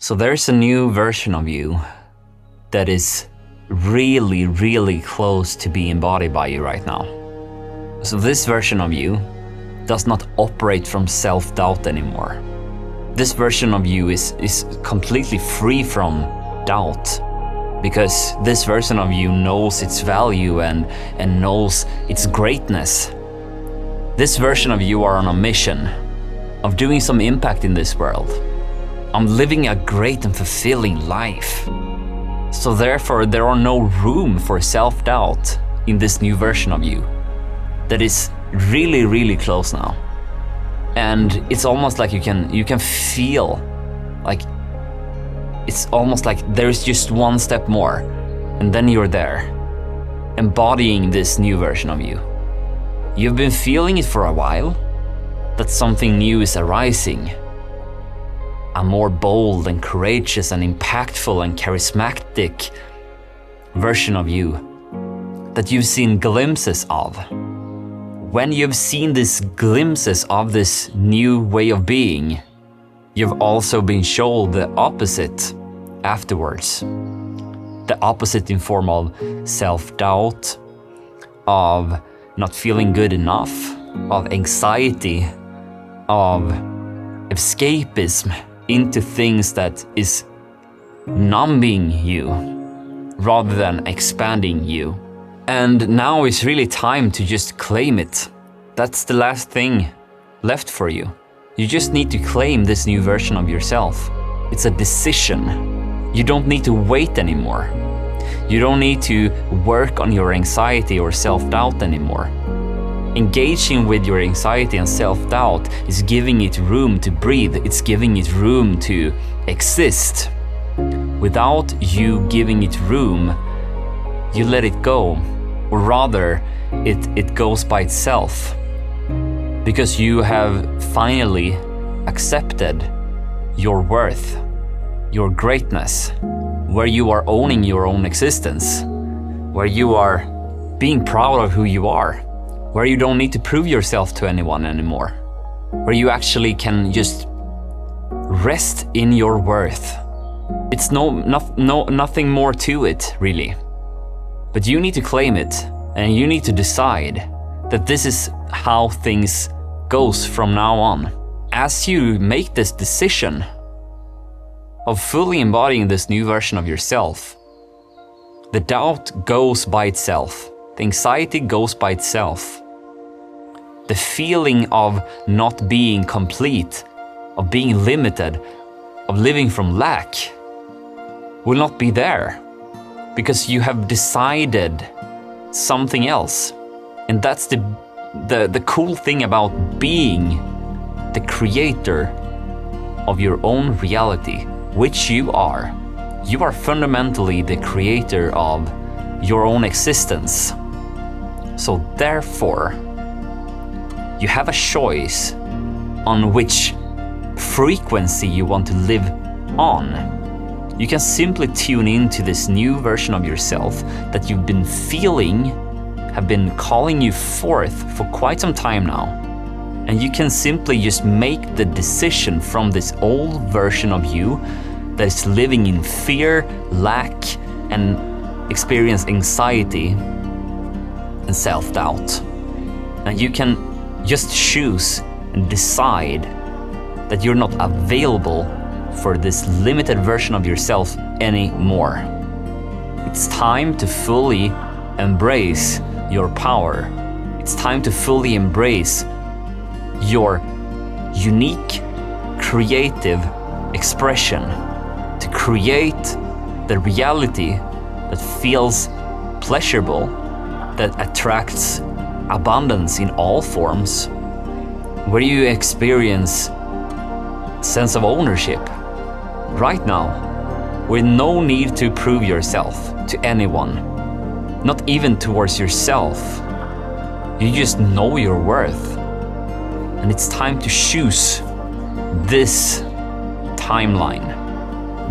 So there's a new version of you that is really, really close to being embodied by you right now. So this version of you does not operate from self-doubt anymore. This version of you is completely free from doubt, because this version of you knows its value and knows its greatness. This version of you are on a mission of doing some impact in this world. I'm living a great and fulfilling life. So therefore, there are no room for self-doubt in this new version of you that is really, really close now. And it's almost like you can feel like it's almost like there's just one step more, and then you're there, embodying this new version of you. You've been feeling it for a while, that something new is arising. A more bold and courageous and impactful and charismatic version of you that you've seen glimpses of. When you've seen these glimpses of this new way of being, you've also been shown the opposite afterwards. The opposite in form of self-doubt, of not feeling good enough, of anxiety, of escapism into things that is numbing you rather than expanding you. And now it's really time to just claim it. That's the last thing left for you. You just need to claim this new version of yourself. It's a decision. You don't need to wait anymore. You don't need to work on your anxiety or self-doubt anymore. Engaging with your anxiety and self-doubt is giving it room to breathe. It's giving it room to exist. Without you giving it room, you let it go. Or rather, it goes by itself. Because you have finally accepted your worth, your greatness, where you are owning your own existence, where you are being proud of who you are, where you don't need to prove yourself to anyone anymore, where you actually can just rest in your worth. It's nothing more to it, really. But you need to claim it, and you need to decide that this is how things goes from now on. As you make this decision of fully embodying this new version of yourself, the doubt goes by itself. The anxiety goes by itself. The feeling of not being complete, of being limited, of living from lack will not be there, because you have decided something else. And that's the cool thing about being the creator of your own reality, which you are. You are fundamentally the creator of your own existence. So therefore, you have a choice on which frequency you want to live on. You can simply tune into this new version of yourself that you've been feeling, have been calling you forth for quite some time now. And you can simply just make the decision from this old version of you that is living in fear, lack, and experience anxiety and self-doubt. And you can just choose and decide that you're not available for this limited version of yourself anymore. It's time to fully embrace your power. It's time to fully embrace your unique, creative expression, to create the reality that feels pleasurable, that attracts abundance in all forms, where you experience sense of ownership right now, with no need to prove yourself to anyone, not even towards yourself. You just know your worth. And it's time to choose this timeline,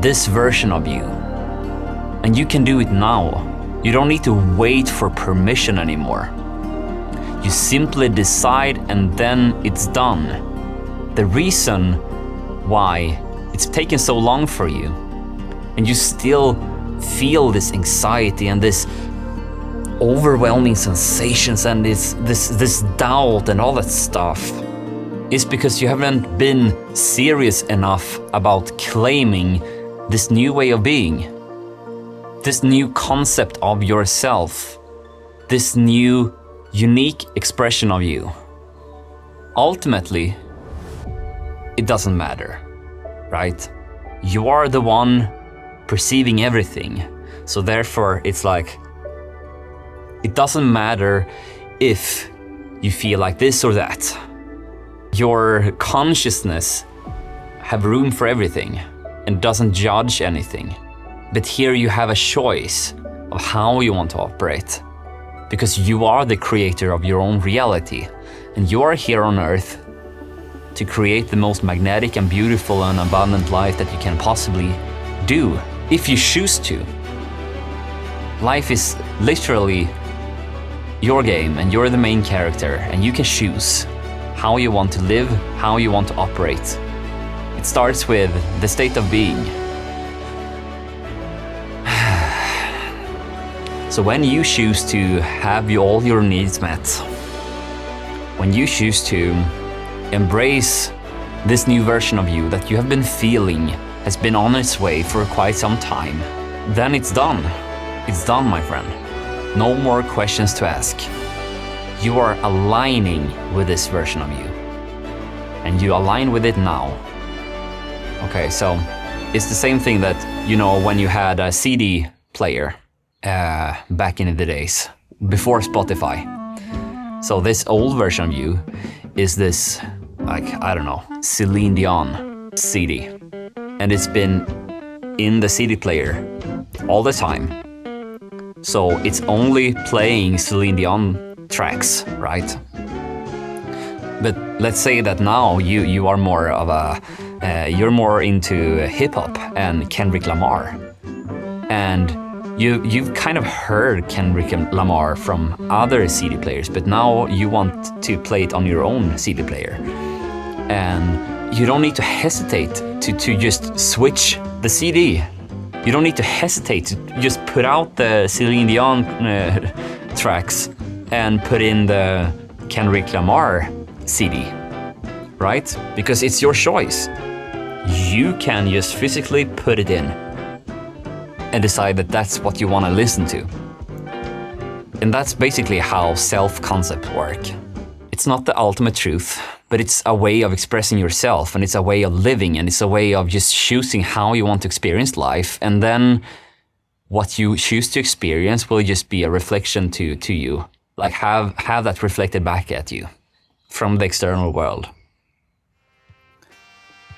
this version of you. And you can do it now. You don't need to wait for permission anymore. You simply decide and then it's done. The reason why it's taken so long for you, and you still feel this anxiety and this overwhelming sensations and this doubt and all that stuff, is because you haven't been serious enough about claiming this new way of being, this new concept of yourself, this new unique expression of you. Ultimately, it doesn't matter, right? You are the one perceiving everything. So therefore, it's like, it doesn't matter if you feel like this or that. Your consciousness have room for everything and doesn't judge anything. But here you have a choice of how you want to operate, because you are the creator of your own reality, and you are here on Earth to create the most magnetic and beautiful and abundant life that you can possibly do, if you choose to. Life is literally your game, and you're the main character, and you can choose how you want to live, how you want to operate. It starts with the state of being. So when you choose to have all your needs met, when you choose to embrace this new version of you that you have been feeling has been on its way for quite some time, then it's done. It's done, my friend. No more questions to ask. You are aligning with this version of you, and you align with it now. Okay, so it's the same thing that, you know, when you had a CD player back in the days before Spotify. So this old version of you is this, like, I don't know, Celine Dion CD, and it's been in the CD player all the time. So it's only playing Celine Dion tracks, right? But let's say that now you are more of a you're more into hip hop and Kendrick Lamar, and you've kind of heard Kendrick Lamar from other CD players, but now you want to play it on your own CD player, and you don't need to hesitate to just switch the CD. You don't need to hesitate to just put out the Celine Dion tracks and put in the Kendrick Lamar CD, right? Because it's your choice. You can just physically put it in and decide that that's what you want to listen to. And that's basically how self-concepts work. It's not the ultimate truth, but it's a way of expressing yourself, and it's a way of living, and it's a way of just choosing how you want to experience life. And then what you choose to experience will just be a reflection to you. Like have that reflected back at you from the external world.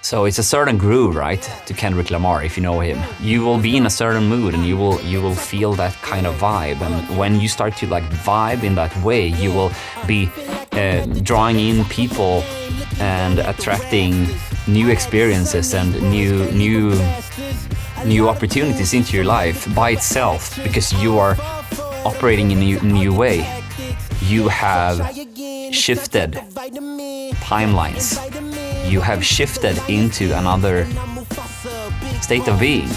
So it's a certain groove, right, to Kendrick Lamar, if you know him. You will be in a certain mood, and you will feel that kind of vibe. And when you start to like vibe in that way, you will be drawing in people and attracting new experiences and new opportunities into your life by itself, because you are operating in a new way. You have shifted timelines. You have shifted into another state of being.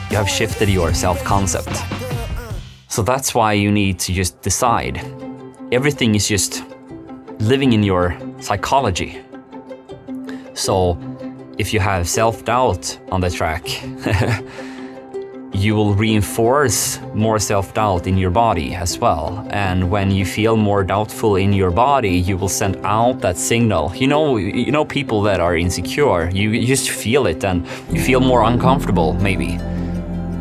You have shifted your self-concept. So that's why you need to just decide. Everything is just living in your psychology. So if you have self-doubt on the track, you will reinforce more self-doubt in your body as well. And when you feel more doubtful in your body, you will send out that signal. You know people that are insecure, you just feel it, and you feel more uncomfortable maybe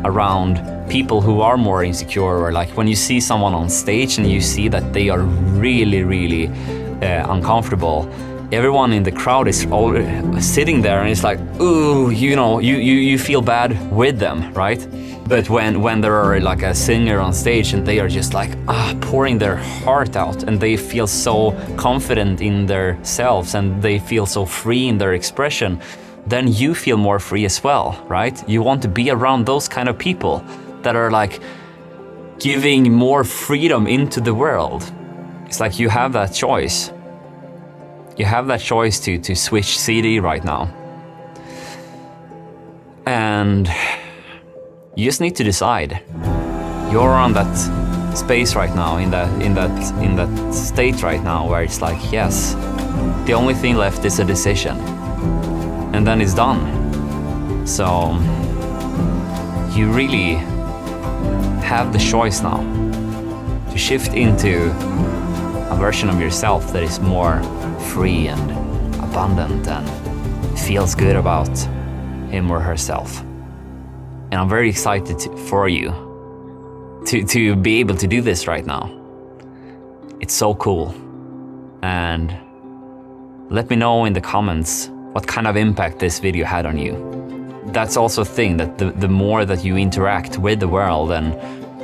around people who are more insecure. Or like when you see someone on stage and you see that they are really uncomfortable, everyone in the crowd is all sitting there, and it's like, ooh, you feel bad with them, right? But when there are like a singer on stage and they are just like pouring their heart out, and they feel so confident in their selves, and they feel so free in their expression, then you feel more free as well, right? You want to be around those kind of people that are like giving more freedom into the world. It's like you have that choice. You have that choice to switch CD right now. And you just need to decide. You're on that space right now, in that state right now where it's like, yes, the only thing left is a decision, and then it's done. So you really have the choice now to shift into a version of yourself that is more free and abundant and feels good about him or herself. And I'm very excited for you to be able to do this right now. It's so cool. And let me know in the comments what kind of impact this video had on you. That's also a thing, that the more that you interact with the world and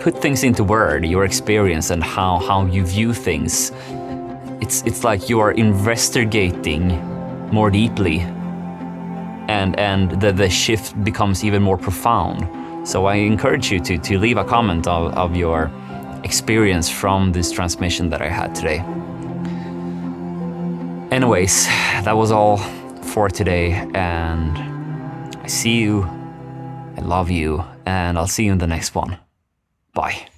put things into word, your experience and how you view things, it's like you are investigating more deeply, and the shift becomes even more profound. So I encourage you to leave a comment of your experience from this transmission that I had today. Anyways, that was all for today, and I see you, I love you, and I'll see you in the next one. Bye.